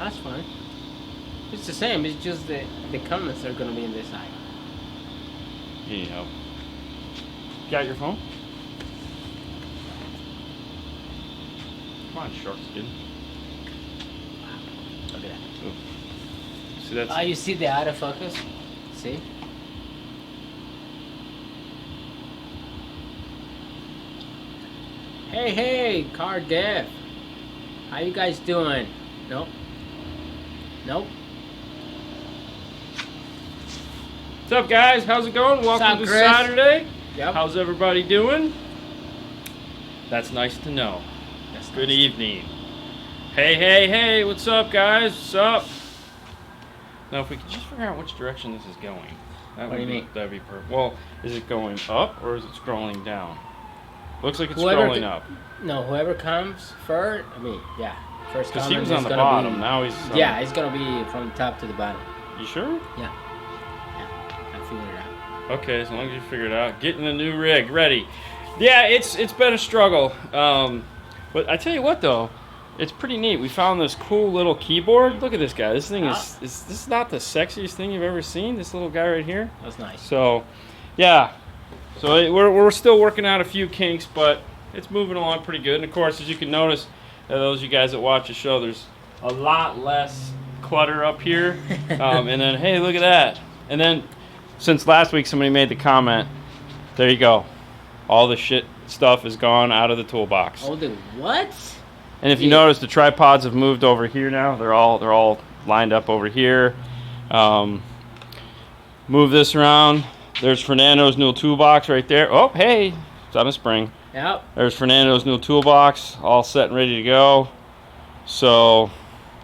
That's fine. It's the same. It's just the comments are gonna be in this side. You need help. Got your phone? Come on, shark skin. Look at that. Ooh. See that's. You see the out of focus? See? Hey, car dev. How you guys doing? Nope. What's up, guys? How's it going? Welcome up, to Chris? Saturday. Yep. How's everybody doing? That's nice to know. That's Good nice. evening. Hey, what's up, guys? What's up? Now, if we could just figure out which direction this is going. What do you mean? That'd be perfect. Well, is it going up or is it scrolling down? Looks like it's Whoever scrolling up. No, whoever comes first. First Because comment he was is on the gonna bottom. be. Now he's. Yeah, it's gonna be from the top to the bottom. You sure? Yeah, I figured it out. Okay, as long as you figure it out. Getting the new rig ready. Yeah, it's been a struggle. But I tell you what, though, it's pretty neat. We found this cool little keyboard. Look at this guy. This thing is this is not the sexiest thing you've ever seen. This little guy right here. That's nice. So, yeah. So we're still working out a few kinks, but it's moving along pretty good. And of course, as you can notice, those of you guys that watch the show, there's a lot less clutter up here. And then, hey, look at that. And then, since last week somebody made the comment, there you go. All the shit stuff is gone out of the toolbox. Oh, the what? And if you notice, the tripods have moved over here now. They're all lined up over here. Move this around. There's Fernando's new toolbox right there. Oh, hey, it's on a spring. Yep. There's Fernando's new toolbox, all set and ready to go. So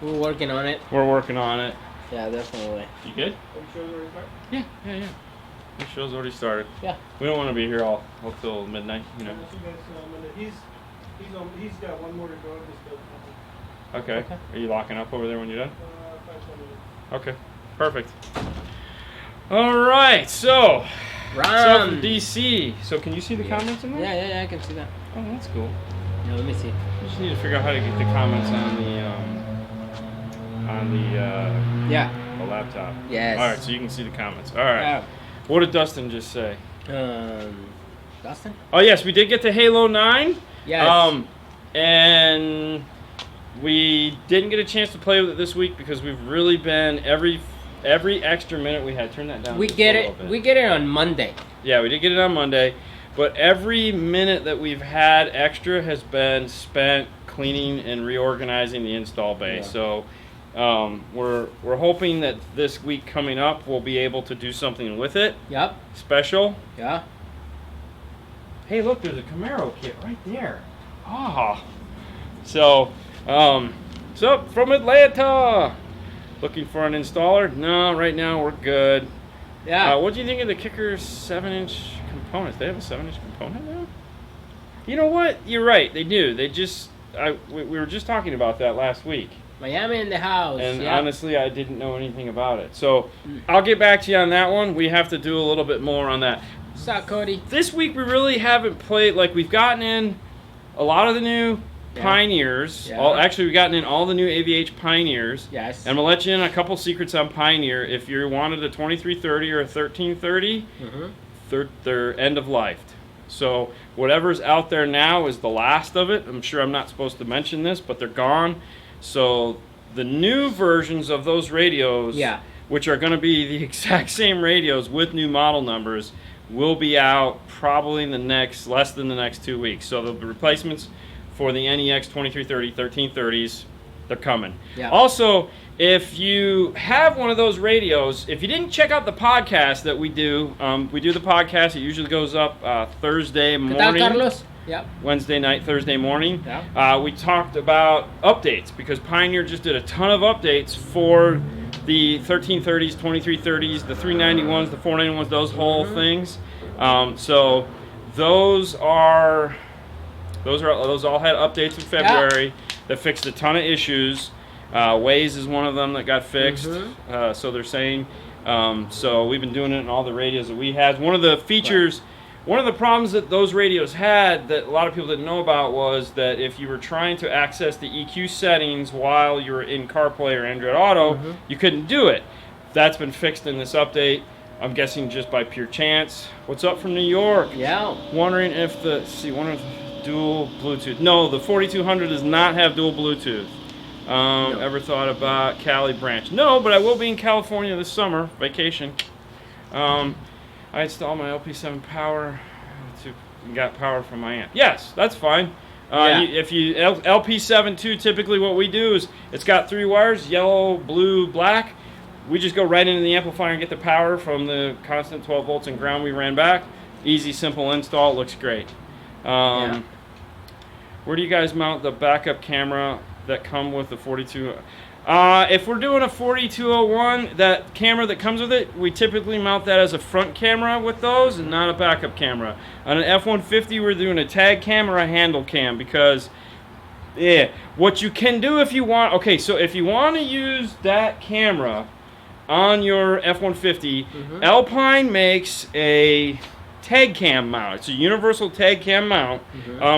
We're working on it. we're working on it. Yeah, definitely. You good? The show's already started? Yeah. The show's already started. Yeah. We don't want to be here all till midnight, you know. Unless you guys, he's got one more to go. He's still coming. Okay. Are you locking up over there when you're done? 5 minutes. Okay. Perfect. All right. So from DC. So can you see the comments in there? Yeah, I can see that. Oh, that's cool. Yeah, let me see. We just need to figure out how to get the comments on the laptop. Yes. All right. So you can see the comments. All right. Yeah. What did Dustin just say? Dustin? Oh yes, we did get to Halo 9. Yes. And we didn't get a chance to play with it this week because we've really been every extra minute we had. Turn that down. We just get a it. little bit. We get it on Monday. Yeah, we did get it on Monday, but every minute that we've had extra has been spent cleaning and reorganizing the install bay. Yeah. So we're hoping that this week coming up we'll be able to do something with it. Yep. Special. Yeah. Hey, look, there's a Camaro kit right there. Ah. So from Atlanta. Looking for an installer? No, right now we're good. Yeah. What do you think of the Kicker's 7-inch components? They have a 7-inch component now? You know what? You're right. They do. They just... we were just talking about that last week. Miami in the house. And yeah. honestly, I didn't know anything about it. So I'll get back to you on that one. We have to do a little bit more on that. What's up, Cody? This week we really haven't played... Like, we've gotten in a lot of the new Pioneers. Yeah. Actually, we've gotten in all the new AVH Pioneers. Yes. And I'm going to let you in a couple secrets on Pioneer. If you wanted a 2330 or a 1330, they're end of life. So whatever's out there now is the last of it. I'm sure I'm not supposed to mention this, but they're gone. So the new versions of those radios, which are going to be the exact same radios with new model numbers, will be out probably in less than the next 2 weeks. So the replacements for the NEX 2330, 1330s, they're coming. Yeah. Also, if you have one of those radios, if you didn't check out the podcast that we do the podcast. It usually goes up Thursday morning. Carlos? Yep. Wednesday night, Thursday morning. Yeah. We talked about updates because Pioneer just did a ton of updates for the 1330s, 2330s, the 391s, the 491s, those whole things. So those all had updates in February that fixed a ton of issues. Waze is one of them that got fixed. So they're saying. So we've been doing it in all the radios that we had. One of the features One of the problems that those radios had that a lot of people didn't know about was that if you were trying to access the EQ settings while you were in CarPlay or Android Auto, you couldn't do it. That's been fixed in this update. I'm guessing just by pure chance. What's up from New York? Yeah. Wondering if the dual Bluetooth. No, the 4200 does not have dual Bluetooth. No. Ever thought about Cali branch? No, but I will be in California this summer, vacation. I installed my LP7 power to got power from my amp. Yes, that's fine. If you LP7 too, typically what we do is it's got 3 wires, yellow, blue, black. We just go right into the amplifier and get the power from the constant 12 volts and ground we ran back. Easy, simple install. It looks great. Where do you guys mount the backup camera that come with the 42? If we're doing a 4201, that camera that comes with it, we typically mount that as a front camera with those and not a backup camera. On an F-150, we're doing a tag cam or a handle cam because, what you can do if you want, so if you want to use that camera on your F-150, Alpine makes a tag cam mount. It's a universal tag cam mount.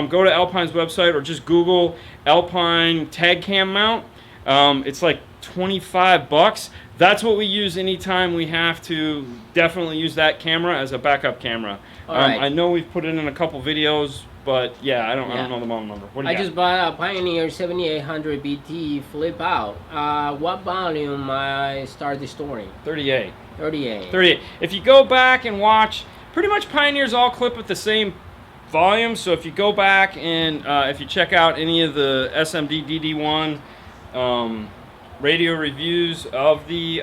Go to Alpine's website or just Google Alpine tag cam mount. It's like $25. That's what we use anytime we have to definitely use that camera as a backup camera. I know we've put it in a couple videos, but I don't know the model number. What do you got? Just bought a Pioneer 7800 BT flip out. What volume I start restoring? 38. 38. 38. If you go back and watch, pretty much Pioneers all clip at the same volume. So if you go back and if you check out any of the SMD DD1 radio reviews of the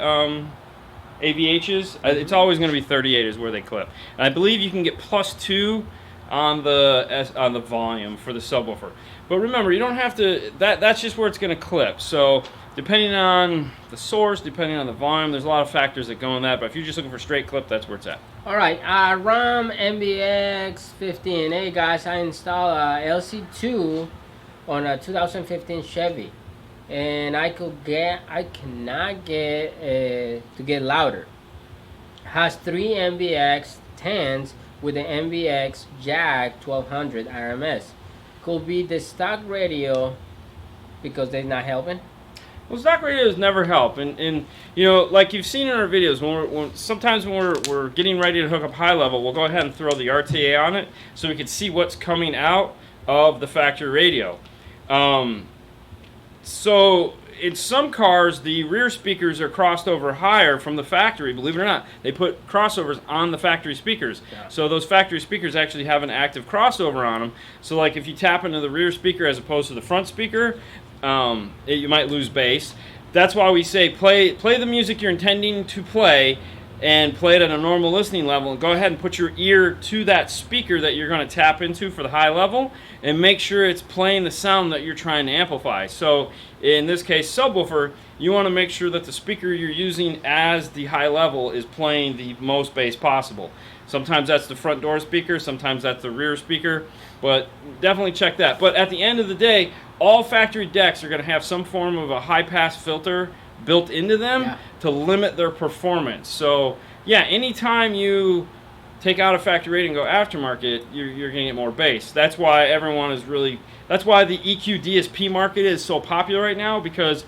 AVHs, it's always going to be 38 is where they clip. And I believe you can get +2 on the volume for the subwoofer. But remember, you don't have to. That's just where it's going to clip. So depending on the source, depending on the volume, there's a lot of factors that go in that. But if you're just looking for straight clip, that's where it's at. All right, RAM MBX 15. Hey guys, I installed a LC2 on a 2015 Chevy. And I cannot get to get louder. Has 3 MBX 10s with an MBX jack 1200 RMS. Could be the stock radio because they're not helping. Well, stock radios never help, and like you've seen in our videos, sometimes when we're getting ready to hook up high level, we'll go ahead and throw the RTA on it so we can see what's coming out of the factory radio. So in some cars, the rear speakers are crossed over higher from the factory. Believe it or not, they put crossovers on the factory speakers. Yeah. So those factory speakers actually have an active crossover on them. So like if you tap into the rear speaker as opposed to the front speaker, you might lose bass. That's why we say play the music you're intending to play and play it at a normal listening level, and go ahead and put your ear to that speaker that you're going to tap into for the high level and make sure it's playing the sound that you're trying to amplify. So in this case, subwoofer, you want to make sure that the speaker you're using as the high level is playing the most bass possible. Sometimes that's the front door speaker, sometimes that's the rear speaker, but definitely check that. But at the end of the day, all factory decks are going to have some form of a high pass filter built into them to limit their performance. So anytime you take out a factory radio and go aftermarket, you're going to get more bass. That's why that's why the EQ DSP market is so popular right now, because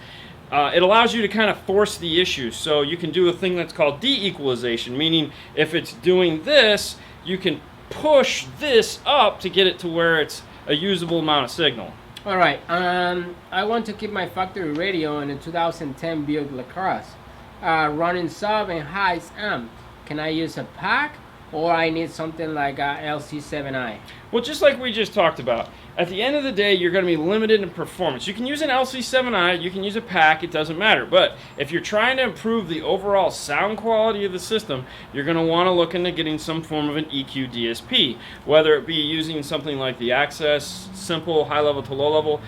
it allows you to kind of force the issue. So you can do a thing that's called de-equalization, meaning if it's doing this, you can push this up to get it to where it's a usable amount of signal. All right, I want to keep my factory radio in a 2010 Buick LaCrosse, running sub and high amp. Can I use a pack, or I need something like a LC7i? Well, just like we just talked about, at the end of the day, you're going to be limited in performance. You can use an LC7i, you can use a pack, it doesn't matter. But if you're trying to improve the overall sound quality of the system, you're going to want to look into getting some form of an EQ DSP, whether it be using something like the Access Simple high level to low level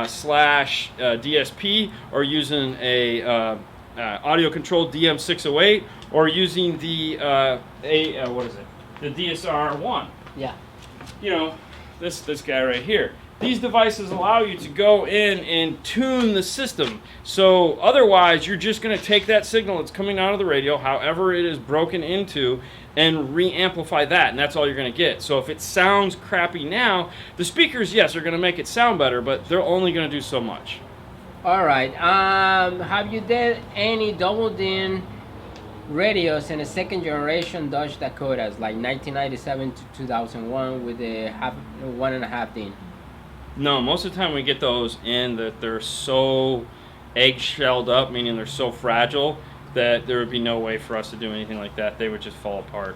slash DSP, or using a audio controlled DM608, or using the the DSR1. Yeah. This guy right here. These devices allow you to go in and tune the system. So otherwise, you're just going to take that signal that's coming out of the radio, however it is broken into, and re-amplify that, and that's all you're going to get. So if it sounds crappy now, the speakers, yes, are going to make it sound better, but they're only going to do so much. All right. Have you did any double din radios in the second generation Dodge Dakotas, like 1997 to 2001, with the 1.5 din? No, most of the time we get those in that they're so egg-shelled up, meaning they're so fragile that there would be no way for us to do anything like that. They would just fall apart.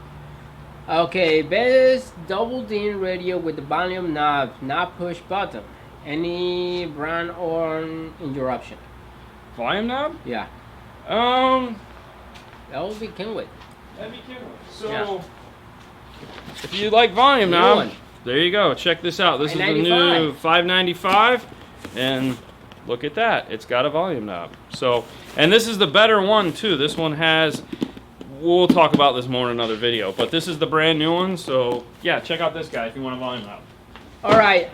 Okay, best double din radio with the volume knob, not push button. Any brand or interruption? Volume knob? Yeah. That would be Kenwood. That'd be Kenwood. So, Yeah. if you like volume New knob, one. there you go. Check this out. This is the new $595, and look at that. It's got a volume knob. So, and this is the better one too. This one has. We'll talk about this more in another video, but this is the brand new one. So, yeah, check out this guy if you want a volume knob. All right.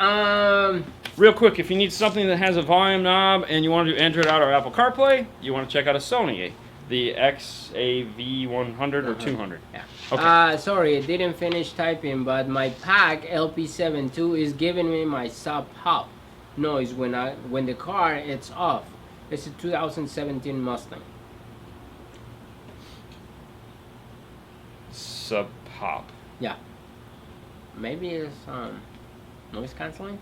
Real quick, if you need something that has a volume knob and you want to do Android Auto or Apple CarPlay, you want to check out a Sony, the XAV100 or 200. Yeah. Okay. Sorry, I didn't finish typing, but my pack LP72 is giving me my sub pop noise when the car it's off. It's a 2017 Mustang. Sub pop. Yeah. Maybe it's noise canceling.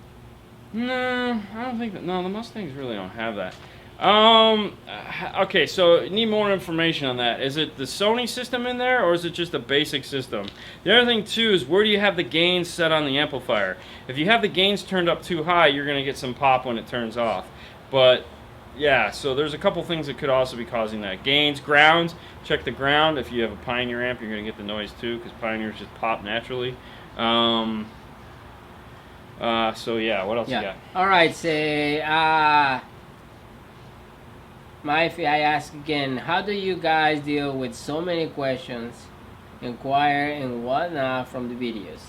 No, I don't think that. No, the Mustangs really don't have that. Okay, so need more information on that. Is it the Sony system in there, or is it just a basic system? The other thing too is, where do you have the gains set on the amplifier? If you have the gains turned up too high, you're gonna get some pop when it turns off. But yeah, so there's a couple things that could also be causing that. Gains, grounds. Check the ground. If you have a Pioneer amp, you're gonna get the noise too, because Pioneers just pop naturally. So yeah, what else you got? All right, say, Maifi, I ask again, how do you guys deal with so many questions, inquire and whatnot from the videos?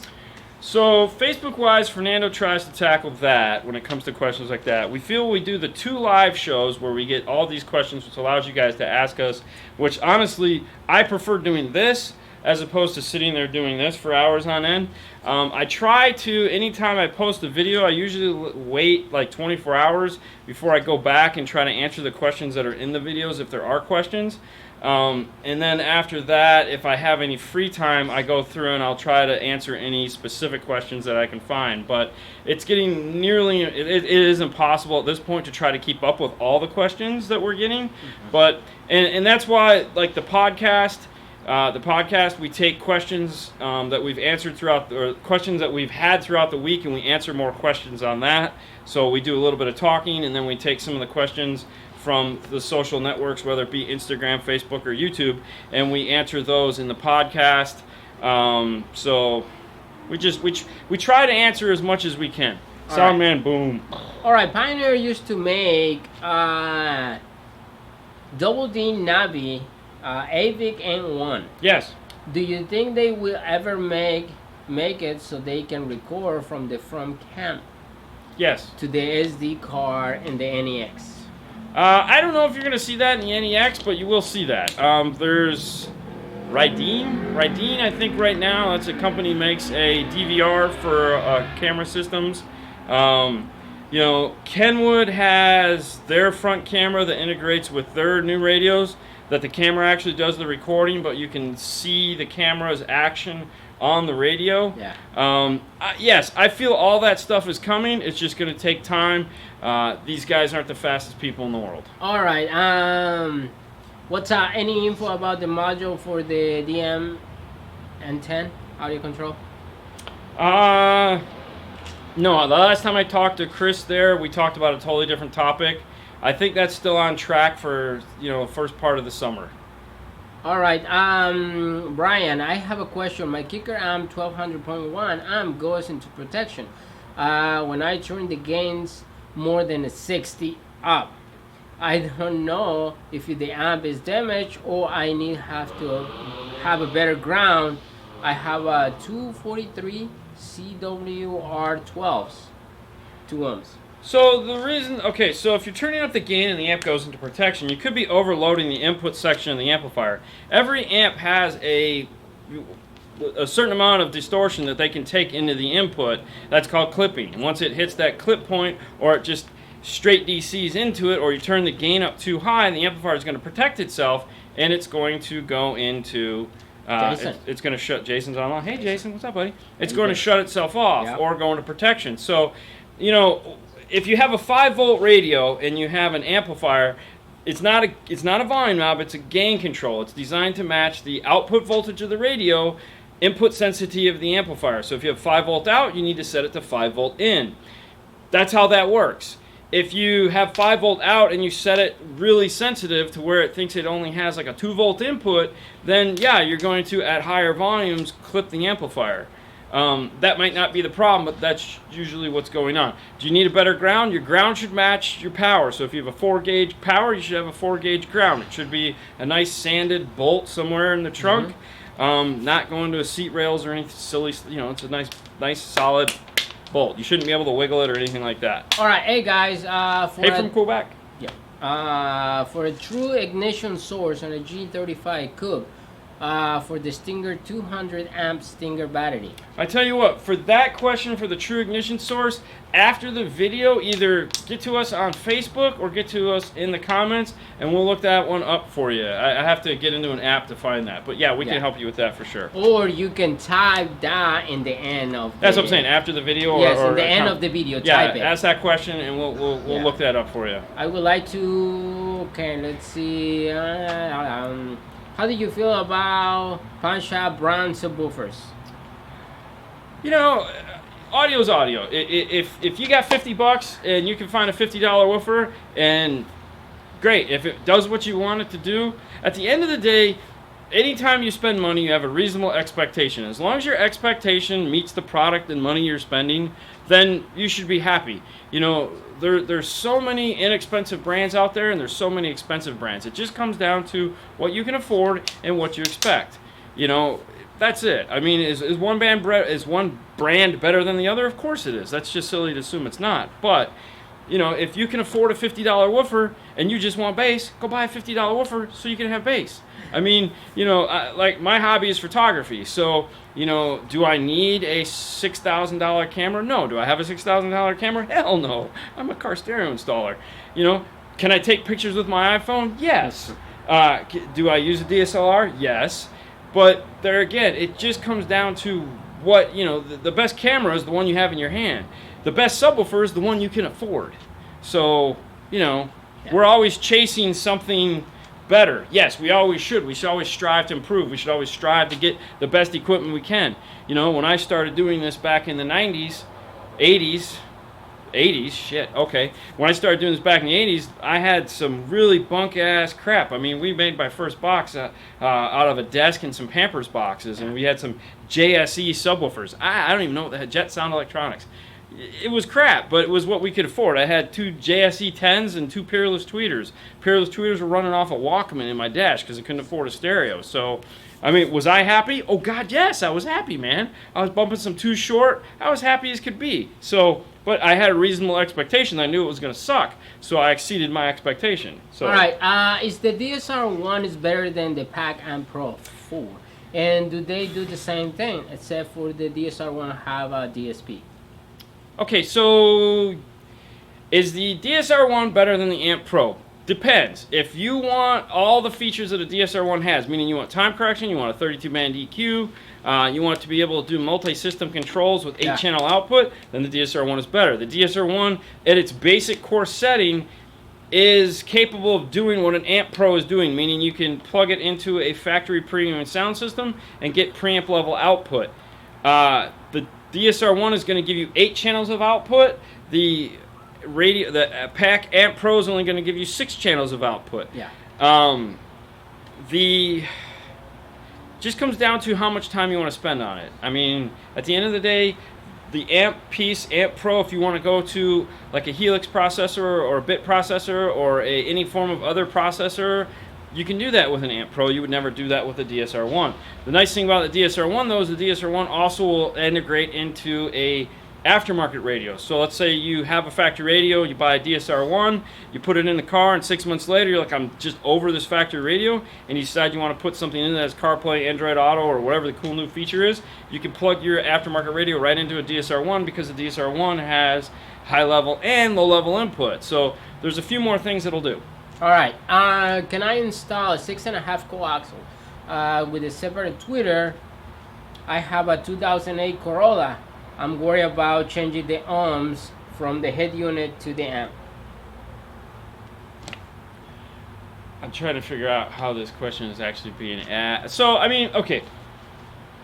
So Facebook-wise, Fernando tries to tackle that when it comes to questions like that. We feel we do the 2 live shows where we get all these questions, which allows you guys to ask us, which honestly, I prefer doing this as opposed to sitting there doing this for hours on end. I try to, anytime I post a video, I usually wait like 24 hours before I go back and try to answer the questions that are in the videos, if there are questions. And then after that, if I have any free time, I go through and I'll try to answer any specific questions that I can find. But it's getting nearly, it is impossible at this point to try to keep up with all the questions that we're getting. But, and that's why, like the podcast, we take questions that we've answered throughout, or questions that we've had throughout the week, and we answer more questions on that. So we do a little bit of talking, and then we take some of the questions from the social networks, whether it be Instagram, Facebook, or YouTube, and we answer those in the podcast. So we try to answer as much as we can. Soundman, boom. All right, Pioneer used to make double D Navi. AVIC N1. Yes. Do you think they will ever make it so they can record from the front cam? Yes. To the SD card and the NEX. I don't know if you're going to see that in the NEX, but you will see that. There's Rydeen, I think right now, that's a company that makes a DVR for camera systems. You know, Kenwood has their front camera that integrates with their new radios, that the camera actually does the recording, but you can see the camera's action on the radio. Yeah. Yes, I feel all that stuff is coming. It's just going to take time. These guys aren't the fastest people in the world. All right. What's any info about the module for the DM N10 audio control? No, the last time I talked to Chris there, we talked about a totally different topic. I think that's still on track for, first part of the summer. All right, Brian, I have a question. My kicker amp 1200.1 amp goes into protection when I turn the gains more than a 60 up. I don't know if the amp is damaged or I have to have a better ground. I have a 243 CWR12s, 2 ohms. So the reason, okay, so if you're turning up the gain and the amp goes into protection, you could be overloading the input section of the amplifier. Every amp has a a certain amount of distortion that they can take into the input. That's called clipping. Once it hits that clip point, or it just straight DCs into it, or you turn the gain up too high, the amplifier is going to protect itself, and it's going to go into it's going to shut. Jason's online. Hey Jason, what's up, buddy? It's going to shut itself off, or go into protection. So, you know, if you have a 5-volt radio and you have an amplifier, it's not a volume knob, it's a gain control. It's designed to match the output voltage of the radio, input sensitivity of the amplifier. So if you have 5-volt out, you need to set it to 5-volt in. That's how that works. If you have 5-volt out and you set it really sensitive to where it thinks it only has like a 2-volt input, then yeah, you're going to, at higher volumes, clip the amplifier. That might not be the problem, but that's usually what's going on. Do you need a better ground? Your ground should match your power. So if you have a 4-gauge power, you should have a 4-gauge ground. It should be a nice sanded bolt somewhere in the trunk, not going to a seat rails or anything silly. You know, it's a nice solid bolt. You shouldn't be able to wiggle it or anything like that. All right, hey guys, hey from Quebec. Yeah. For a true ignition source on a G35 Coupe, for the Stinger 200 amp Stinger battery. I tell you what, for that question, for the true ignition source, after the video, either get to us on Facebook or get to us in the comments, and we'll look that one up for you. I have to get into an app to find that, but yeah, we can help you with that for sure. Or you can type that in the end of That's what I'm saying, after the video. Yes, or in the end of the video, yeah, type it. Ask that question, and we'll look that up for you. I would like to, okay, let's see, how do you feel about pawn shop brand subwoofers? You know, audio is audio. If you got $50 and you can find a $50 woofer, and great. If it does what you want it to do, at the end of the day, anytime you spend money, you have a reasonable expectation. As long as your expectation meets the product and money you're spending, then you should be happy. You know, there's so many inexpensive brands out there, and there's so many expensive brands. It just comes down to what you can afford and what you expect. You know, that's it. I mean, is one brand better than the other? Of course it is. That's just silly to assume it's not. But, you know, if you can afford a $50 woofer and you just want bass, go buy a $50 woofer so you can have bass. I mean, you know, like my hobby is photography. So, you know, do I need a $6,000 camera? No. Do I have a $6,000 camera? Hell no. I'm a car stereo installer. You know, can I take pictures with my iPhone? Yes. Do I use a DSLR? Yes. But there again, it just comes down to what, you know, the best camera is the one you have in your hand. The best subwoofer is the one you can afford. So, you know, we're always chasing something better. Yes, we always should. We should always strive to improve. We should always strive to get the best equipment we can. You know, when I started doing this back in the 90s, 80s, shit, okay. When I started doing this back in the 80s, I had some really bunk-ass crap. I mean, we made my first box out of a desk and some Pampers boxes, and we had some JSE subwoofers. I don't even know what the heck, Jet Sound Electronics. It was crap, but it was what we could afford. I had 2 JSE 10s and 2 Peerless Tweeters. Peerless Tweeters were running off a Walkman in my dash because I couldn't afford a stereo. So, I mean, was I happy? Oh, God, yes, I was happy, man. I was bumping some Too Short. I was happy as could be. So, but I had a reasonable expectation. I knew it was going to suck, so I exceeded my expectation. So. All right, is the DSR-1 is better than the Pack and Pro 4? And do they do the same thing, except for the DSR-1 have a DSP? Okay, so is the DSR-1 better than the Amp Pro? Depends. If you want all the features that a DSR-1 has, meaning you want time correction, you want a 32-band EQ, you want to be able to do multi-system controls with 8-channel output, then the DSR-1 is better. The DSR-1, at its basic core setting, is capable of doing what an Amp Pro is doing, meaning you can plug it into a factory premium sound system and get preamp level output. The DSR-1 is going to give you 8 channels of output. The Pack Amp Pro is only going to give you 6 channels of output. Yeah. Just comes down to how much time you want to spend on it. I mean, at the end of the day, the Amp Pro, if you want to go to like a Helix processor or a bit processor or any form of other processor, you can do that with an Amp Pro. You would never do that with a DSR-1. The nice thing about the DSR-1, though, is the DSR-1 also will integrate into a aftermarket radios. So let's say you have a factory radio, you buy a DSR-1, you put it in the car, and 6 months later you're like, I'm just over this factory radio, and you decide you want to put something in that has CarPlay, Android Auto, or whatever the cool new feature is, you can plug your aftermarket radio right into a DSR-1 because the DSR-1 has high level and low level input. So there's a few more things it'll do. All right. Can I install a 6.5 coaxial with a separate tweeter? I have a 2008 Corolla. I'm worried about changing the ohms from the head unit to the amp. I'm trying to figure out how this question is actually being asked. So, I mean, okay.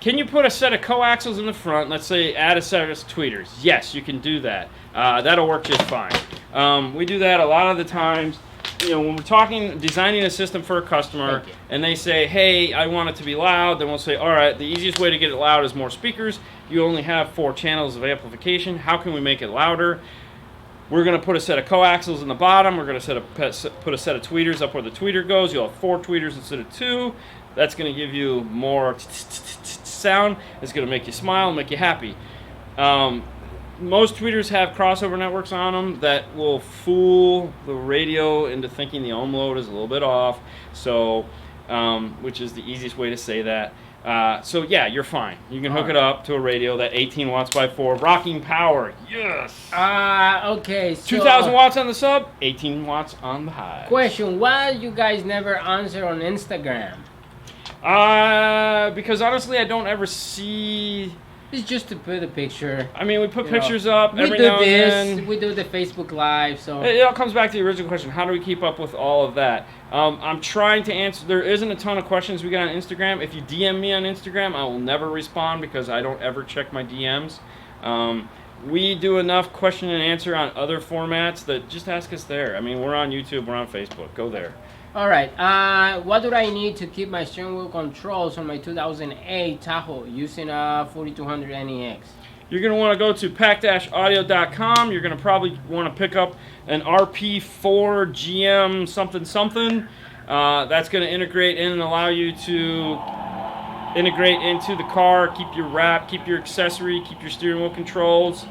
Can you put a set of coaxials in the front? Let's say add a set of tweeters. Yes, you can do that. That'll work just fine. We do that a lot of the times. You know, when we're designing a system for a customer, and they say, hey, I want it to be loud, then we'll say, all right, the easiest way to get it loud is more speakers. You only have 4 channels of amplification. How can we make it louder? We're going to put a set of coaxials in the bottom. We're going to put a set of tweeters up where the tweeter goes. You'll have 4 tweeters instead of 2. That's going to give you more sound. It's going to make you smile, make you happy. Most tweeters have crossover networks on them that will fool the radio into thinking the ohm load is a little bit off. So, which is the easiest way to say that. So yeah, you're fine. You can hook it up to a radio that 18 watts by 4, rocking power. Yes. Okay. So 2,000 watts on the sub, 18 watts on the high. Question: why you guys never answer on Instagram? Because honestly, I don't ever see. It's just to put a picture. I mean, we put pictures up every now and then. We do the Facebook Live, so It all comes back to the original question. How do we keep up with all of that? I'm trying to answer. There isn't a ton of questions we got on Instagram. If you DM me on Instagram, I will never respond because I don't ever check my DMs. We do enough question and answer on other formats that just ask us there. I mean, we're on YouTube, we're on Facebook. Go there. All right. What do I need to keep my steering wheel controls on my 2008 Tahoe using a 4200 NEX? You're going to want to go to pack-audio.com. You're going to probably want to pick up an RP4 GM something something. That's going to integrate in and allow you to integrate into the car, keep your wrap, keep your accessory, keep your steering wheel controls.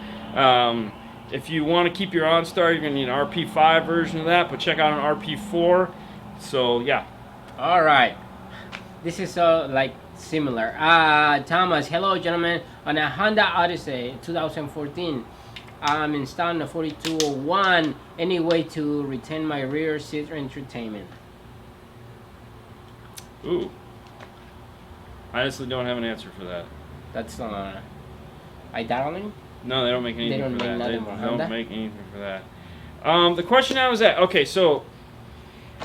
If you want to keep your OnStar, you're going to need an RP5 version of that, but check out an RP4. So, yeah. All right. This is like similar. Thomas, hello, gentlemen. On a Honda Odyssey 2014, I'm installing a 4201. Any way to retain my rear seat entertainment? Ooh. I honestly don't have an answer for that. That's idling? No, they don't make anything don't for make that. They nothing for Honda? don't make anything for that. The question I was at, okay, so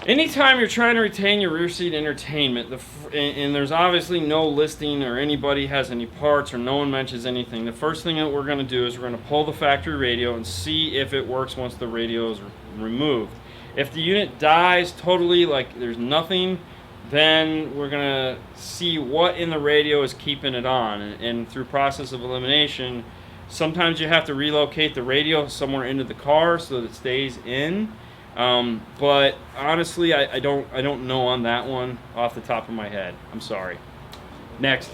anytime you're trying to retain your rear seat entertainment, and there's obviously no listing or anybody has any parts or no one mentions anything, the first thing that we're going to do is we're going to pull the factory radio and see if it works once the radio is removed. If the unit dies totally, like there's nothing, then we're going to see what in the radio is keeping it on. And through process of elimination, sometimes you have to relocate the radio somewhere into the car so that it stays in. But honestly, I don't know on that one off the top of my head. I'm sorry. Next.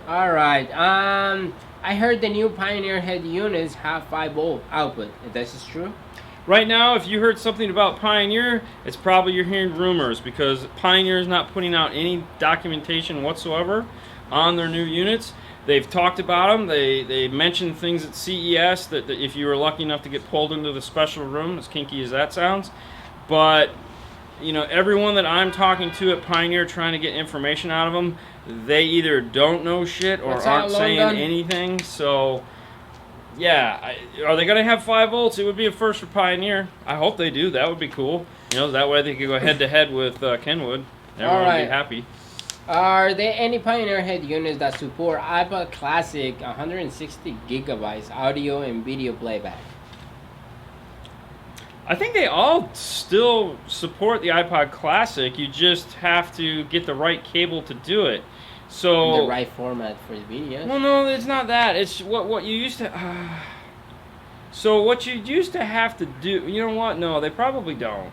All right. I heard the new Pioneer head units have 5-volt output. This is true? Right now, if you heard something about Pioneer, it's probably you're hearing rumors because Pioneer is not putting out any documentation whatsoever on their new units. They've talked about them. They mentioned things at CES that if you were lucky enough to get pulled into the special room, as kinky as that sounds. But, you know, everyone that I'm talking to at Pioneer trying to get information out of them, they either don't know shit or aren't saying anything. So, yeah, are they going to have 5 volts? It would be a first for Pioneer. I hope they do. That would be cool. You know, that way they could go head-to-head with Kenwood. Everyone would be happy. Are there any Pioneer head units that support iPod Classic 160 gigabytes audio and video playback? I think they all still support the iPod Classic. You just have to get the right cable to do it. So the right format for the video. Well, no, it's not that. It's what you used to. So what you used to have to do. You know what? No, they probably don't.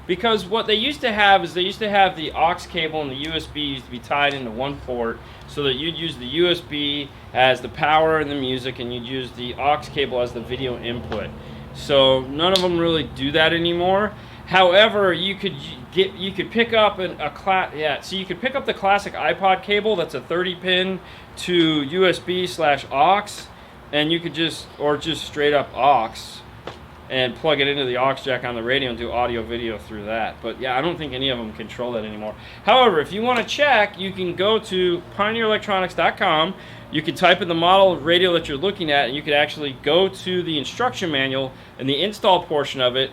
Because what they used to have is they used to have the aux cable and the USB used to be tied into one port, so that you'd use the USB as the power and the music, and you'd use the aux cable as the video input. So none of them really do that anymore. However, you could pick up so you could pick up the classic iPod cable that's a 30-pin to USB/aux, and you could just straight up aux and plug it into the aux jack on the radio and do audio video through that. But yeah, I don't think any of them control that anymore. However, if you want to check, you can go to pioneerelectronics.com. You can type in the model of radio that you're looking at, and you could actually go to the instruction manual and the install portion of it,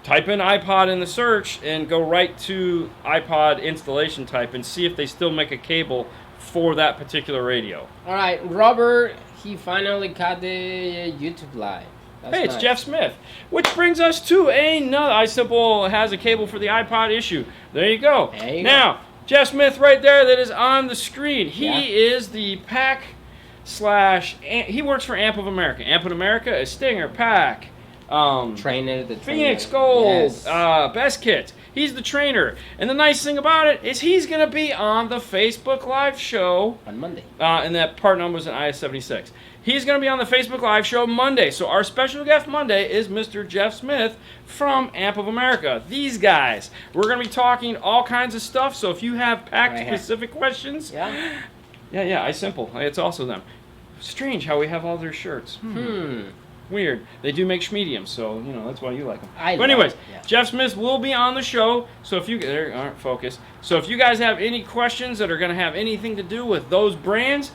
type in iPod in the search, and go right to iPod installation type and see if they still make a cable for that particular radio. All right, Robert, he finally caught the YouTube live. That's Hey, it's nice. Jeff Smith. Which brings us to another iSimple has a cable for the iPod issue. There you go. There you now, Jeff Smith right there that is on the screen. He Yeah. is the pack / he works for Amp of America. Amp of America is Stinger, Pack, Trainer, the Phoenix trainer. Gold, Yes. Best Kit. He's the trainer. And the nice thing about it is he's going to be on the Facebook Live show. On Monday. And that part number is an IS-76. He's going to be on the Facebook Live show Monday. So our special guest Monday is Mr. Jeff Smith from Amp of America. These guys. We're going to be talking all kinds of stuff. So if you have pack-specific questions, Yeah. yeah, iSimple. It's also them. Strange how we have all their shirts. Weird. They do make schmediums, so that's why you like them. I But anyways, love it, yeah. Jeff Smith will be on the show. So if you there aren't focused. So if you guys have any questions that are going to have anything to do with those brands,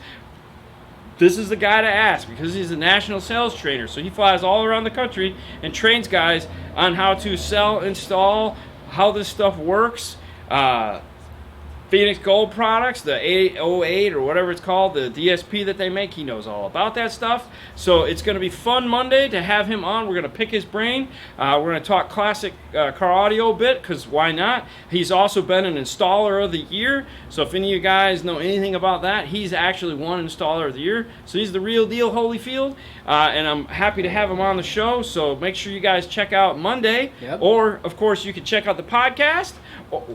this is the guy to ask, because he's a national sales trainer. So he flies all around the country and trains guys on how to sell, install, how this stuff works. Phoenix Gold products, the 808 or whatever it's called, the DSP that they make, he knows all about that stuff. So it's going to be fun Monday to have him on. We're going to pick his brain. We're going to talk classic car audio a bit, because why not? He's also been an installer of the year. So if any of you guys know anything about that, he's actually won installer of the year. So he's the real deal Holyfield. And I'm happy to have him on the show. So make sure you guys check out Monday. Yep. Or, of course, you can check out the podcast,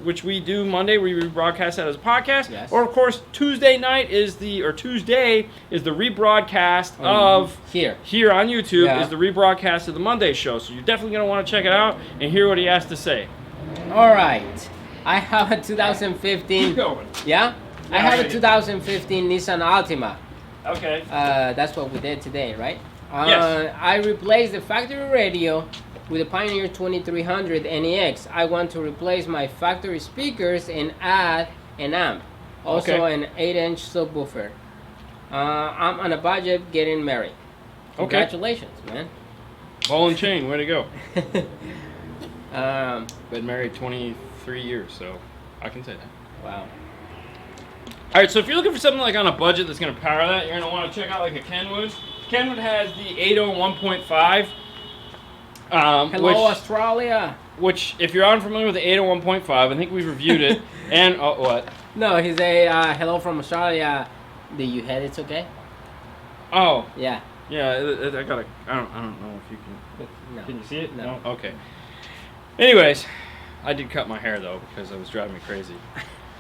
which we do Monday. We rebroadcast that as a podcast. Yes. Or of course, Tuesday is the rebroadcast of here on YouTube. Yeah. Is the rebroadcast of the Monday show. So you're definitely going to want to check it out and hear what he has to say. All right, I have a 2015. Keep going. Yeah, I Yeah, have a ready. 2015 Nissan Altima. Okay. That's what we did today, right? Yes. I replaced the factory radio with the Pioneer 2300 NEX. I want to replace my factory speakers and add an amp. Also Okay. an 8-inch subwoofer. I'm on a budget, getting married. Congratulations, man. Ball and chain. Way to go. Um, Been married 23 years, so I can say that. wow. All right, so if you're looking for something like on a budget that's going to power that, you're going to want to check out like a Kenwood. Kenwood has the 801.5. Hello, Australia. Which, if you're unfamiliar with the 801.5, I think we've reviewed it. And, what? No, he's a hello from Australia. Do you head? It's okay. Oh, Yeah. yeah, I gotta, I don't know if you can, No. can you see it? No. Okay. Anyways, I did cut my hair though, because it was driving me crazy.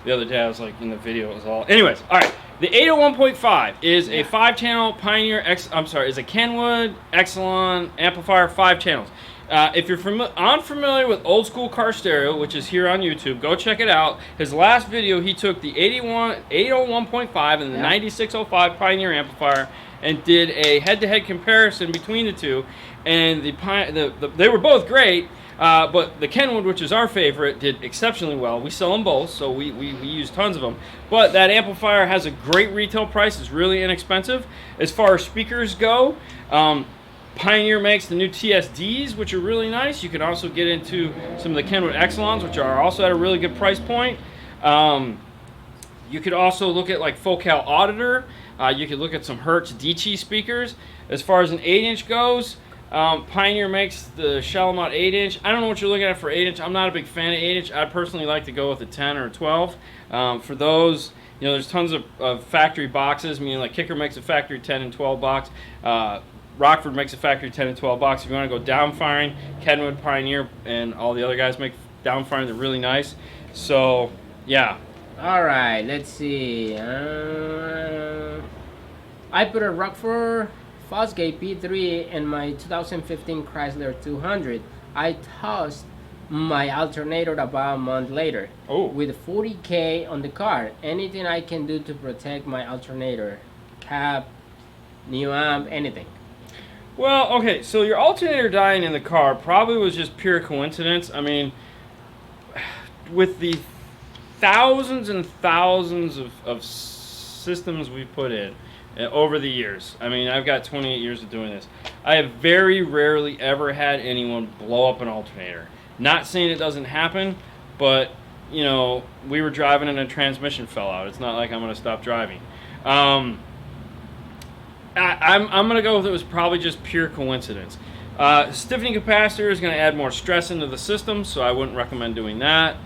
The other day I was like, in the video it was all, anyways, alright. The 801.5 is a 5-channel Pioneer is a Kenwood Exelon amplifier, 5 channels. If you're unfamiliar with old school car stereo, which is here on YouTube, go check it out. His last video, he took the 801.5 and the 9605 Pioneer amplifier and did a head-to-head comparison between the two, and they were both great. But the Kenwood, which is our favorite, did exceptionally well. We sell them both, so we use tons of them. But that amplifier has a great retail price. It's really inexpensive. As far as speakers go, Pioneer makes the new TSDs, which are really nice. You can also get into some of the Kenwood Exelons, which are also at a really good price point. You could also look at like Coaxial Auditor. You could look at some Hertz DC speakers. As far as an 8-inch goes, Pioneer makes the shallow mount 8-inch. I don't know what you're looking at for 8-inch. I'm not a big fan of 8-inch. I personally like to go with a 10 or a 12. For those, there's tons of factory boxes. I mean, like Kicker makes a factory 10 and 12 box. Rockford makes a factory 10 and 12 box. If you want to go down firing, Kenwood, Pioneer, and all the other guys make down firing. They're really nice. So, yeah. All right, let's see. I put a Rockford Fosgate P3 in my 2015 Chrysler 200. I tossed my alternator about a month later. Oh. With 40K on the car. Anything I can do to protect my alternator? Cap, new amp, anything. Well, okay, so your alternator dying in the car probably was just pure coincidence. I mean, with the thousands and thousands of systems we put in over the years, I mean, I've got 28 years of doing this. I have very rarely ever had anyone blow up an alternator. Not saying it doesn't happen, but, you know, we were driving and a transmission fell out. It's not like I'm going to stop driving. I'm going to go with it was probably just pure coincidence. Stiffening capacitor is going to add more stress into the system, so I wouldn't recommend doing that.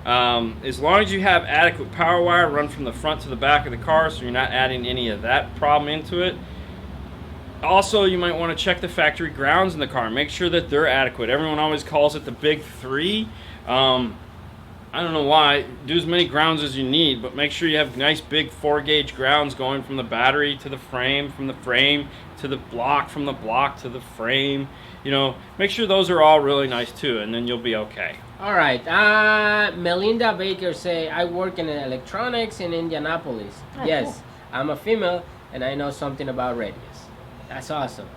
As long as you have adequate power wire run from the front to the back of the car, so you're not adding any of that problem into it. Also, you might want to check the factory grounds in the car. Make sure that they're adequate. Everyone always calls it the big three. I don't know why. Do as many grounds as you need, but make sure you have nice big 4-gauge grounds going from the battery to the frame, from the frame to the block, from the block to the frame. You know, make sure those are all really nice too, and then you'll be okay. All right. Melinda Baker say, I work in electronics in Indianapolis. Oh, yes, cool. I'm a female, and I know something about radios. That's awesome.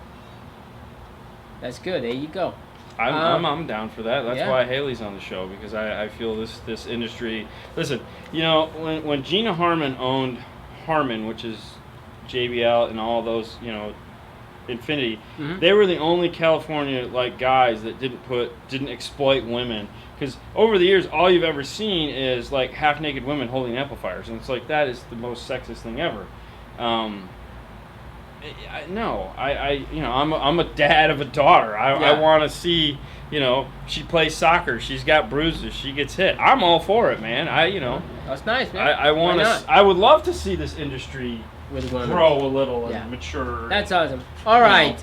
That's good. There you go. I'm down for that. That's yeah. why Haley's on the show, because I feel this industry. Listen, you know, when Gina Harmon owned Harman, which is JBL and all those, you know, Infinity, they were the only California like guys that didn't exploit women. Because over the years, all you've ever seen is like half-naked women holding amplifiers, and it's like that is the most sexist thing ever. You know, I'm a dad of a daughter. I want to see, you know, she plays soccer. She's got bruises. She gets hit. I'm all for it, man. That's nice, man. I would love to see this industry with women grow a little and mature. That's awesome. All right.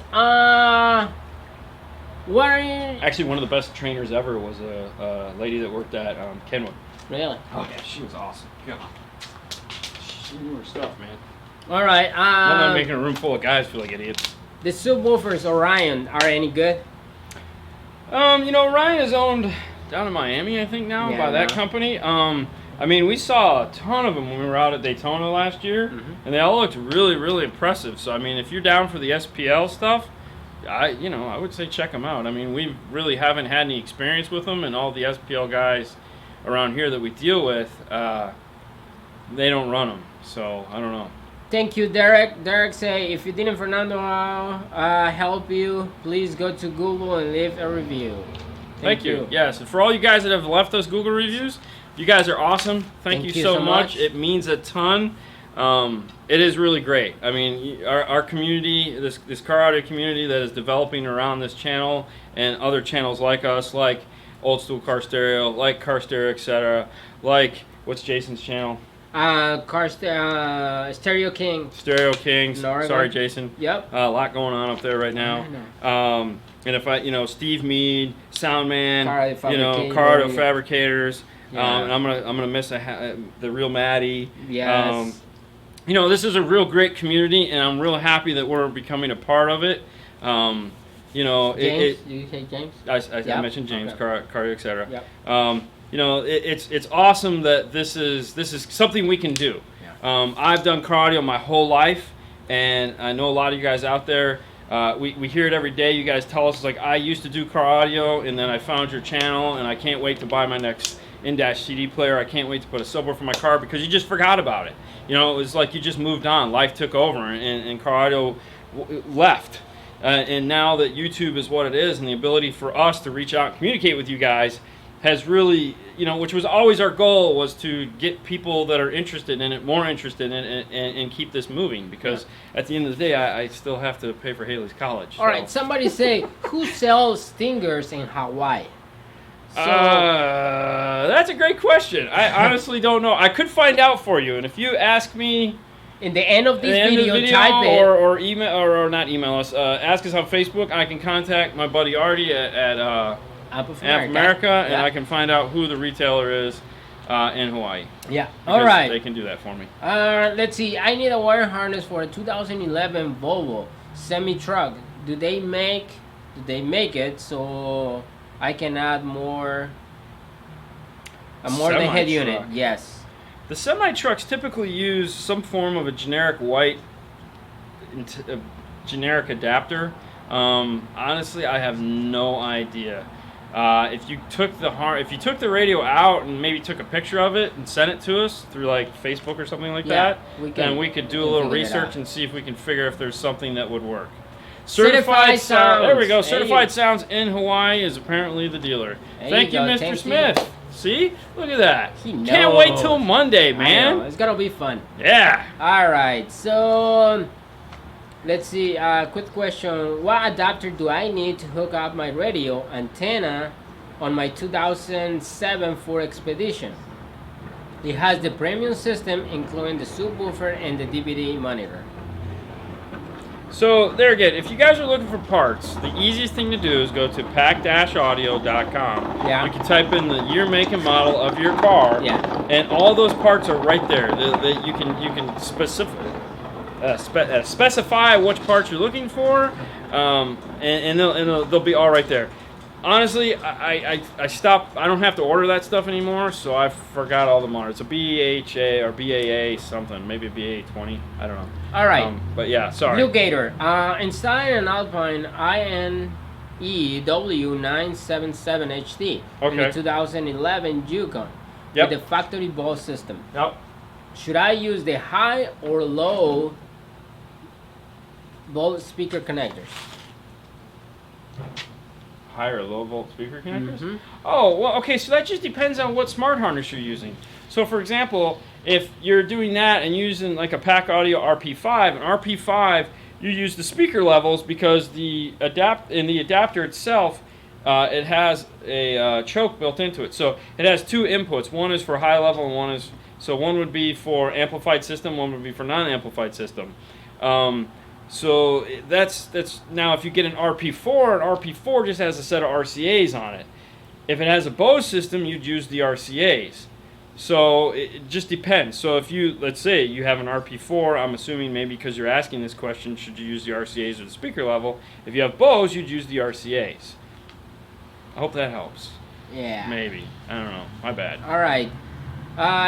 What are you? Actually, one of the best trainers ever was a lady that worked at Kenwood. Really? Oh yeah, she was awesome. God. She knew her stuff, man. All right. Not making a room full of guys feel like idiots. The subwoofers Orion are any good? You know, Orion is owned down in Miami, I think now, by that company. I mean, we saw a ton of them when we were out at Daytona last year, and they all looked really, really impressive. So, I mean, if you're down for the SPL stuff, I would say check them out. I mean, we really haven't had any experience with them, and all the SPL guys around here that we deal with, they don't run them. So, I don't know. Thank you, Derek. Derek say, if you didn't Fernando help you, please go to Google and leave a review. Thank you. Yes, and for all you guys that have left us Google reviews, you guys are awesome. Thank you so much. It means a ton. It is really great. I mean, our community, this car audio community that is developing around this channel and other channels like us, like Old School Car Stereo, like Car Stereo, etc. Like, what's Jason's channel? Stereo King. Stereo Kings. Northern. Sorry, Jason. Yep. A lot going on up there right now. And if Steve Mead, Soundman, Car Audio Fabricators. And I'm gonna miss the real Maddie. Yes. This is a real great community, and I'm real happy that we're becoming a part of it. James, did you say James? I mentioned James, okay. Cardio, etc. Yep. It's awesome that this is something we can do. Yeah. I've done car audio my whole life, and I know a lot of you guys out there. We hear it every day. You guys tell us, like, I used to do car audio, and then I found your channel, and I can't wait to buy my next in-dash CD player. I can't wait to put a subwoofer in my car because you just forgot about it. It was like you just moved on. Life took over, and car audio left. And now that YouTube is what it is, and the ability for us to reach out and communicate with you guys has really, which was always our goal, was to get people that are interested in it, more interested in it, and keep this moving. Because at the end of the day, I still have to pay for Haley's college. All right, somebody say, who sells stingers in Hawaii? That's a great question. I honestly don't know. I could find out for you, and if you ask me in the end of At this the end of the video, type it. or email or not email us. Ask us on Facebook. I can contact my buddy Artie at App of America, and Yeah. I can find out who the retailer is in Hawaii. Yeah. Because All right. They can do that for me. Let's see. I need a wire harness for a 2011 Volvo semi truck. Do they make it so I can add more the head unit? Semi-truck. Yes. The semi trucks typically use some form of a generic white, generic adapter. Honestly, I have no idea. If you took the radio out and maybe took a picture of it and sent it to us through like Facebook or something like that, then we could do a little research and see if we can figure if there's something that would work. Certified Sounds. There we go. Certified Sounds in Hawaii is apparently the dealer. Thank you, Mr. Thank Smith. you. See? Look at that. He knows. Can't wait till Monday, I know, man. it's gonna be fun. Yeah. All right. So let's see. Quick question: what adapter do I need to hook up my radio antenna on my 2007 Ford Expedition? It has the premium system, including the subwoofer and the DVD monitor. So there again, if you guys are looking for parts, the easiest thing to do is go to pack-audio.com. Yeah. You can type in the year, make, and model of your car. Yeah. And all those parts are right there. You can specify which parts you're looking for, and they'll be all right there. Honestly, I stopped. I don't have to order that stuff anymore, so I forgot all the models. It's a BHA or BAA something, maybe a BA20. I don't know. All right. But yeah, sorry. Blue Gator. Installing an Alpine INEW977HD in the 2011 Yukon Yep. with the factory Bose system. Yep. Should I use the high or low volt speaker connectors? High or low volt speaker connectors? Mhm. Oh, well, okay, so that just depends on what smart harness you're using. So, for example, if you're doing that and using like a Pack Audio RP5, an RP5, you use the speaker levels because the adapter itself, it has a choke built into it. So it has two inputs. One is for high level and one would be for amplified system, one would be for non-amplified system. So that's now if you get an RP4 just has a set of RCAs on it. If it has a Bose system, you'd use the RCAs. So it just depends. So if let's say you have an RP4, I'm assuming maybe because you're asking this question, should you use the RCAs or the speaker level? If you have Bose, you'd use the RCAs. I hope that helps. Yeah. Maybe. I don't know. My bad. All right.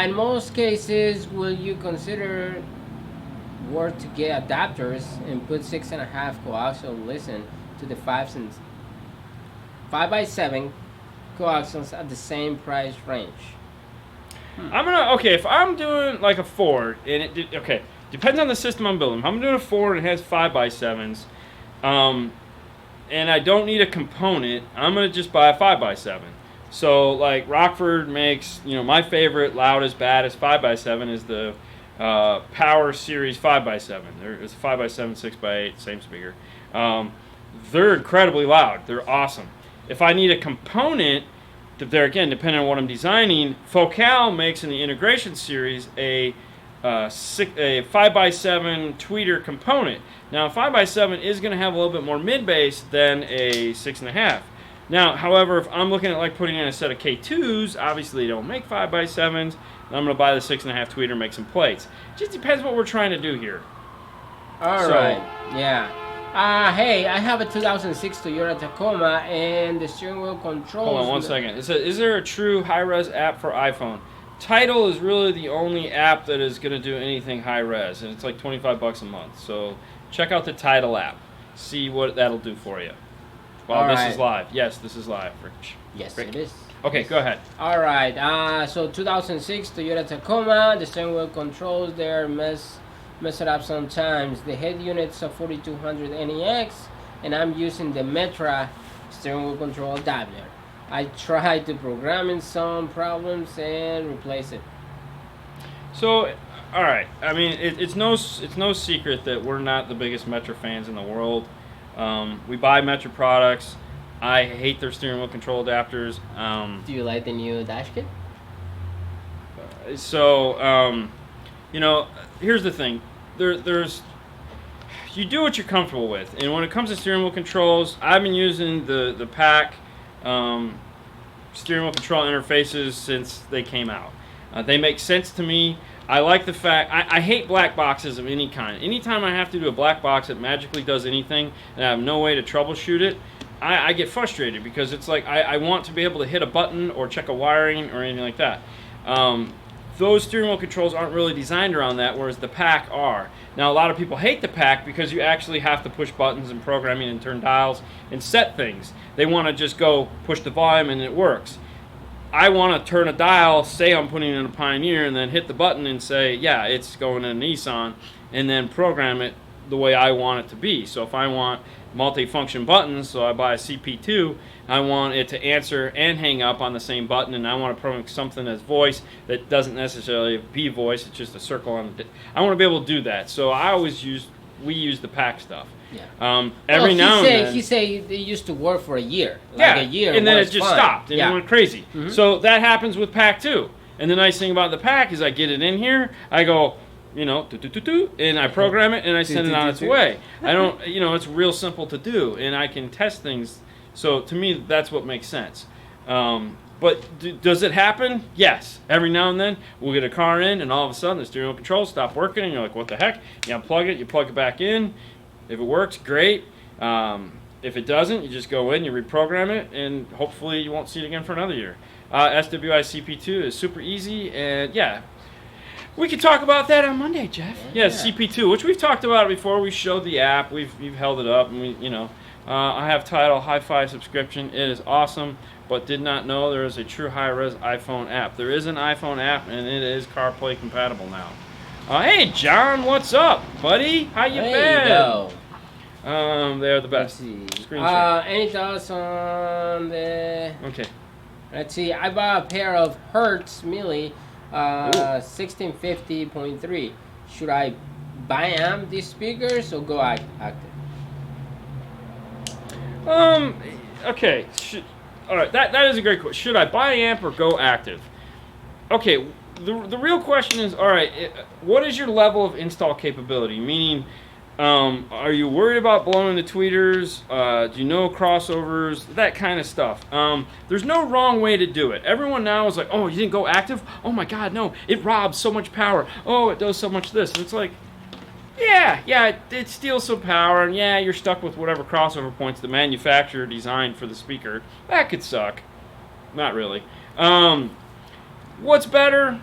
In most cases, will you consider work to get adapters and put 6.5 coaxial listen to the 5x7 coaxials at the same price range? If I'm doing like a Ford, and depends on the system I'm building. If I'm doing a Ford and it has 5x7s, and I don't need a component, I'm gonna just buy a 5x7. So like Rockford makes, my favorite, loudest, baddest 5x7 is the Power Series 5x7. It's a 5x7, 6x8, same speaker. They're incredibly loud. They're awesome. If I need a component, there again, depending on what I'm designing, Coaxial makes in the integration series a 5x7 tweeter component. Now, a 5x7 is going to have a little bit more mid-bass than a 6.5. Now, however, if I'm looking at like putting in a set of K2s, obviously they don't make 5x7s. I'm going to buy the 6.5 tweeter, make some plates. Just depends what we're trying to do here. All right. Yeah. Hey, I have a 2006 Toyota Tacoma, and the steering wheel controls. Hold on one second. It says, is there a true high-res app for iPhone? Tidal is really the only app that is going to do anything high-res, and it's like $25 a month. So check out the Tidal app. See what that'll do for you. Well, this is live. Yes, this is live, Rich. Yes, Rick. it is. Okay, go ahead. All right. So 2006 Toyota Tacoma, the steering wheel controls, they're messed up sometimes. The head unit's a 4200 NEX, and I'm using the Metra steering wheel control adapter. I tried to program in some problems and replace it. So, all right. I mean, it's no secret that we're not the biggest Metra fans in the world. We buy Metra products. I hate their steering wheel control adapters. Do you like the new dash kit? So, here's the thing. there's you do what you're comfortable with, and when it comes to steering wheel controls, I've been using the pack steering wheel control interfaces since they came out. They make sense to me. I like the fact I hate black boxes of any kind. Anytime I have to do a black box that magically does anything and I have no way to troubleshoot it, I get frustrated because it's like I want to be able to hit a button or check a wiring or anything like that. Those steering wheel controls aren't really designed around that, whereas the pack are. Now, a lot of people hate the pack because you actually have to push buttons and programming and turn dials and set things. They want to just go push the volume and it works. I want to turn a dial, say I'm putting it in a Pioneer, and then hit the button and say, yeah, it's going in a Nissan, and then program it the way I want it to be. So if I want multi-function buttons, so I buy a CP2, I want it to answer and hang up on the same button, and I want to program something as voice that doesn't necessarily be voice, it's just a circle on the I want to be able to do that. So we use the pack stuff. Yeah. Every now and then. He said it used to work for a year. Yeah, a year. and then it just stopped, and it went crazy. Mm-hmm. So that happens with pack too. And the nice thing about the pack is I get it in here, I go, and I program it, and I send it on its way. I don't, it's real simple to do, and I can test things. So to me, that's what makes sense. But does it happen? Yes. Every now and then, we'll get a car in, and all of a sudden, the steering wheel controls stop working, and you're like, what the heck? You unplug it, you plug it back in. If it works, great. If it doesn't, you just go in, you reprogram it, and hopefully you won't see it again for another year. SWI CP2 is super easy, and yeah. We could talk about that on Monday, Jeff. Yeah, CP2, which we've talked about before. We showed the app. We've held it up, and I have Tidal Hi-Fi subscription. It is awesome, but did not know there is a true high-res iPhone app. There is an iPhone app, and it is CarPlay compatible now. Hey, John, what's up, buddy? How you been? Yo. They're the best. Let's see. Screen share. Any thoughts on the... Okay. Let's see. I bought a pair of Hertz Mili 1650.3. Should I buy amp these speakers or go active? Okay. All right. That is a great question. Should I buy amp or go active? Okay. The real question is, all right, what is your level of install capability? Meaning, are you worried about blowing the tweeters? Do you know crossovers? That kind of stuff. There's no wrong way to do it. Everyone now is like, oh, you didn't go active? Oh my God, no. It robs so much power. Oh, it does so much this. And it's like, yeah, it steals some power, and yeah, you're stuck with whatever crossover points the manufacturer designed for the speaker. That could suck. Not really. What's better?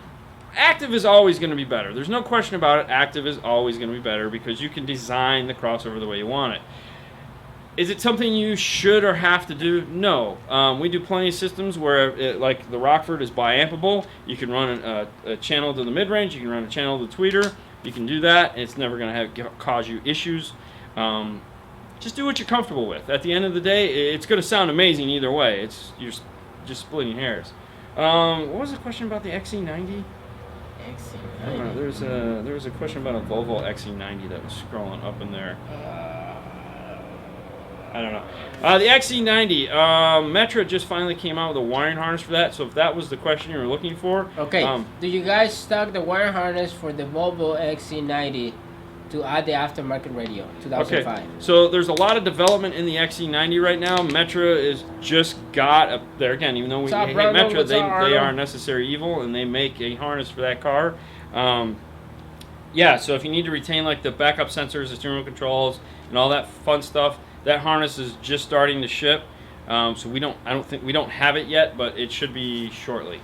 Active is always going to be better. There's no question about it. Active is always going to be better because you can design the crossover the way you want it. Is it something you should or have to do? No. We do plenty of systems where, like the Rockford is biampable. You can run a channel to the mid-range. You can run a channel to the tweeter. You can do that. And it's never going to cause you issues. Just do what you're comfortable with. At the end of the day, it's going to sound amazing either way. You're just splitting hairs. What was the question about the XC90? XC90. There was a question about a Volvo XC90 that was scrolling up in there. I don't know. The XC90, Metra just finally came out with a wiring harness for that. So if that was the question you were looking for, okay. Do you guys stock the wiring harness for the Volvo XC90 to add the aftermarket radio 2005? Okay. So there's a lot of development in the XC90 right now. Metra is just got up there again. Even though we hate Metra, they are a necessary evil, and they make a harness for that car. Yeah. So if you need to retain like the backup sensors, the steering wheel controls, and all that fun stuff, that harness is just starting to ship. So we don't have it yet, but it should be shortly.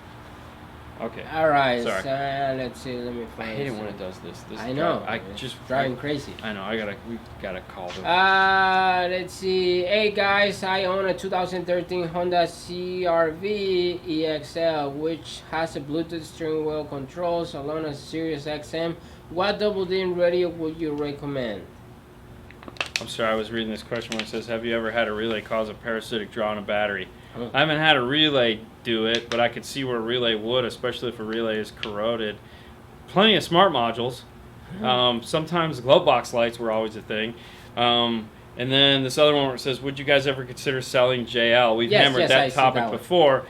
Okay. All right. Sorry. Let's see. Let me find. I hate it when it does this. I know. Just driving crazy. I know. We gotta call them. Let's see. Hey guys, I own a 2013 Honda CR-V EXL, which has a Bluetooth steering wheel controls along a Sirius XM. What double-din radio would you recommend? I'm sorry, I was reading this question where it says, have you ever had a relay cause a parasitic draw on a battery? I haven't had a relay do it, but I could see where a relay would, especially if a relay is corroded. Plenty of smart modules. Sometimes glove box lights were always a thing. And then this other one where it says, would you guys ever consider selling JL? We've hammered that topic before.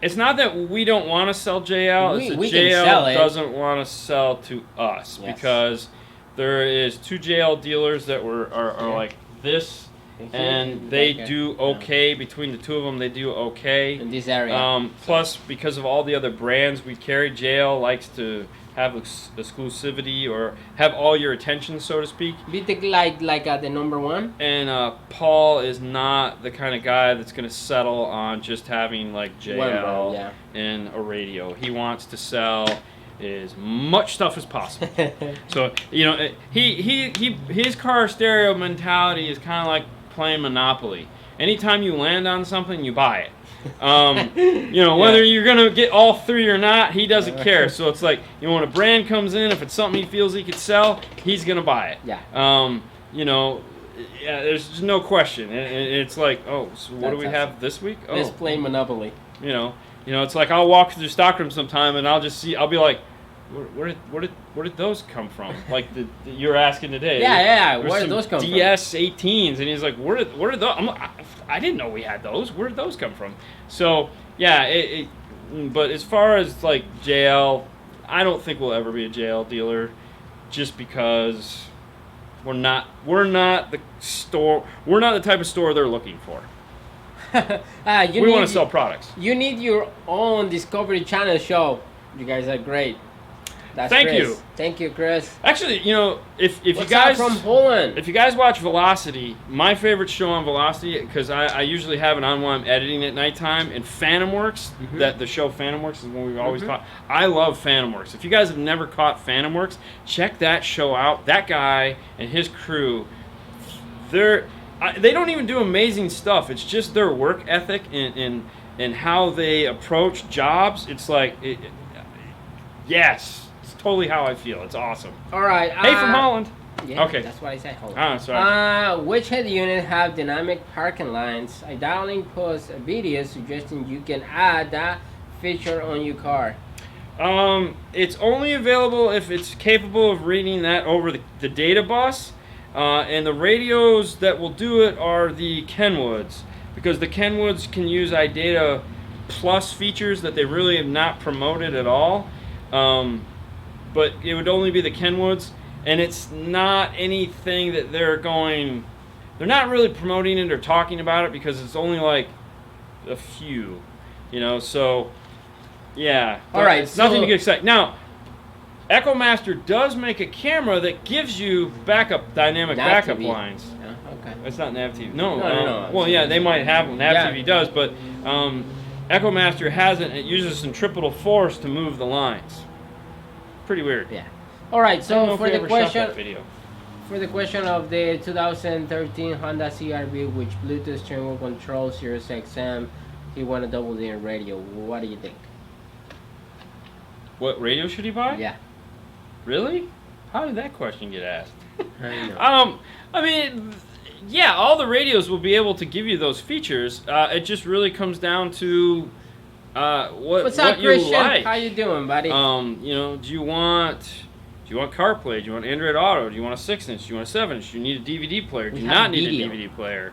It's not that we don't want to sell JL. It's that we JL can sell it. doesn't want to sell to us because There is 2 JL dealers that are like this, and they do okay. Between the 2 of them, they do okay. In this area. Plus, because of all the other brands we carry, JL likes to have exclusivity or have all your attention, so to speak. Be like the number 1. And Paul is not the kind of guy that's going to settle on just having like JL and a radio. He wants to sell as much stuff as possible. So his car stereo mentality is kind of like playing Monopoly. Anytime you land on something, you buy it. Whether you're gonna get all 3 or not, he doesn't care. So it's like, when a brand comes in, if it's something he feels he could sell, he's gonna buy it. Yeah. There's just no question. And it's like, so what do we have this week? Let's play Monopoly. It's like I'll walk through stockroom sometime and I'll be like, where did those come from? Like you're asking today. Yeah. Where did those come from? DS18s, and he's like, where did those? I didn't know we had those. Where did those come from? So yeah, but as far as like JL, I don't think we'll ever be a JL dealer, just because we're not the store. We're not the type of store they're looking for. We want to sell products. You need your own Discovery Channel show. You guys are great. Thank you, Chris. Actually, if you What's guys from Poland? If you guys watch Velocity, my favorite show on Velocity, because I usually have it on while I'm editing at nighttime, and Phantom Works, that the show Phantom Works is one we've always caught. I love Phantom Works. If you guys have never caught Phantom Works, check that show out. That guy and his crew, they don't even do amazing stuff. It's just their work ethic and how they approach jobs. It's like, yes. Totally how I feel. It's awesome. All right. Hey, from Holland. Yeah, okay. That's what I said. Holland. Oh, sorry. Which head unit have dynamic parking lines? Idarling posts a video suggesting you can add that feature on your car. It's only available if it's capable of reading that over the data bus, and the radios that will do it are the Kenwoods, because the Kenwoods can use iData Plus features that they really have not promoted at all. But it would only be the Kenwoods, and it's not anything that they're not really promoting it or talking about it, because it's only like a few, so yeah. All right, it's nothing to get excited. Now, EchoMaster does make a camera that gives you dynamic backup lines. Okay. It's not NavTV. No. Well, yeah, they might have them. NavTV does, but EchoMaster hasn't. It uses centripetal force to move the lines. Pretty weird. Yeah. All right. So for the question of the 2013 Honda CR-V, which Bluetooth steering wheel controls Sirius XM, you want a double D radio. What do you think? What radio should he buy? Yeah. Really? How did that question get asked? I know. I mean, yeah, all the radios will be able to give you those features. It just really comes down to What's up, Christian? Like. How you doing, buddy? Do you want CarPlay? Do you want Android Auto? Do you want a 6-inch? Do you want a 7-inch? Do you need a DVD player? Do you not need a DVD player?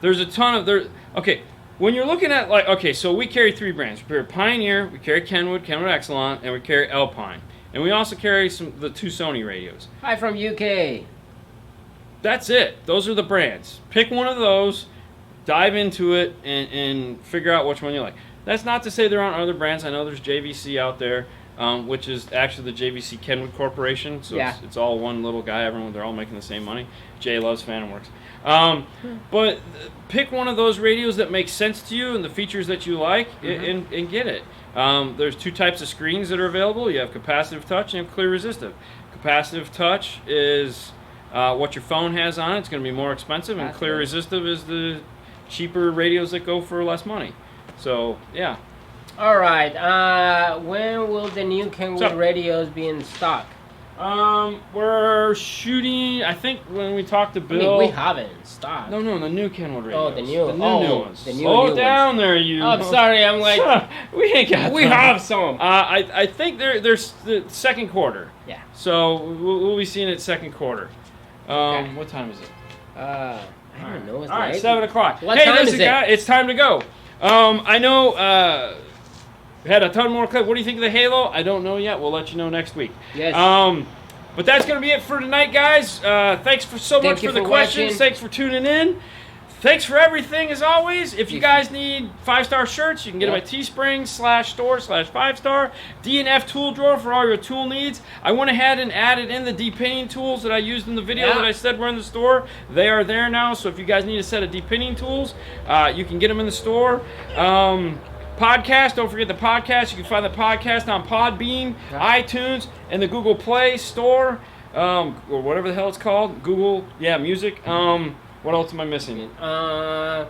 There's a ton of Okay, when you're looking at so we carry 3 brands. We carry Pioneer, we carry Kenwood Exelon, and we carry Alpine, and we also carry the 2 Sony radios. Hi from UK. That's it. Those are the brands. Pick one of those, dive into it, and figure out which one you like. That's not to say there aren't other brands. I know there's JVC out there, which is actually the JVC Kenwood Corporation. So it's all one little guy. They're all making the same money. Jay loves Phantom Works. But pick one of those radios that makes sense to you and the features that you like, and get it. There's 2 types of screens that are available. You have capacitive touch and clear resistive. Capacitive touch is what your phone has on it. It's going to be more expensive, and clear resistive is the cheaper radios that go for less money. So, yeah. All right. When will the new Kenwood radios be in stock? We're shooting, I think when we talked to Bill... we have it in stock. No, the new Kenwood radios. Oh, the new ones. The new Slow down there, you... Oh, I'm sorry, I'm like... we ain't got We have some. I think they're the second quarter. Yeah. So, we'll be seeing it second quarter. Okay. What time is it? I don't know. It's all right, late. 7 o'clock. What time is it? It's time to go. I know... we had a ton more clips. What do you think of the Halo? I don't know yet. We'll let you know next week. Yes. But that's going to be it for tonight, guys. Thanks so much for the questions. Watching. Thanks for tuning in. Thanks for everything, as always. If you guys need 5-star shirts, you can get them at Teespring/store/5star. D&F tool drawer for all your tool needs. I went ahead and added in the depinning tools that I used in the video that I said were in the store. They are there now, so if you guys need a set of depinning tools, you can get them in the store. Podcast, don't forget the podcast. You can find the podcast on Podbean, iTunes, and the Google Play Store, or whatever the hell it's called. Google, music. What else am I missing? Patreon.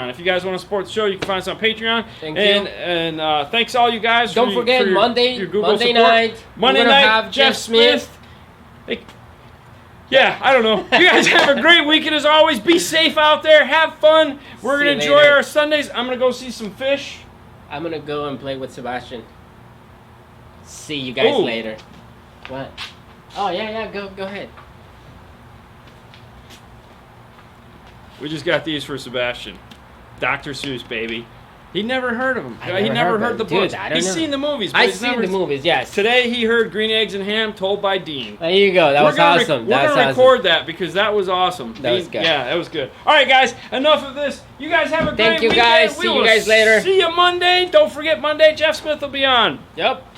If you guys want to support the show, you can find us on Patreon. Thank you. And thanks all you guys. Don't forget Monday night. Monday night. Have Jeff Smith. Hey, I don't know. You guys have a great weekend as always. Be safe out there. Have fun. We're going to enjoy our Sundays. I'm going to go see some fish. I'm going to go and play with Sebastian. See you guys later. What? Oh, yeah. Go ahead. We just got these for Sebastian. Dr. Seuss, baby. He never heard of them. He never heard the books. He's seen the movies. I've seen the movies, yes. Today he heard Green Eggs and Ham told by Dean. There you go. That was awesome. We're going to record that because that was awesome. That was good. Yeah, that was good. All right, guys. Enough of this. You guys have a great weekend. Thank you, guys. See you guys later. See you Monday. Don't forget Monday, Jeff Smith will be on. Yep.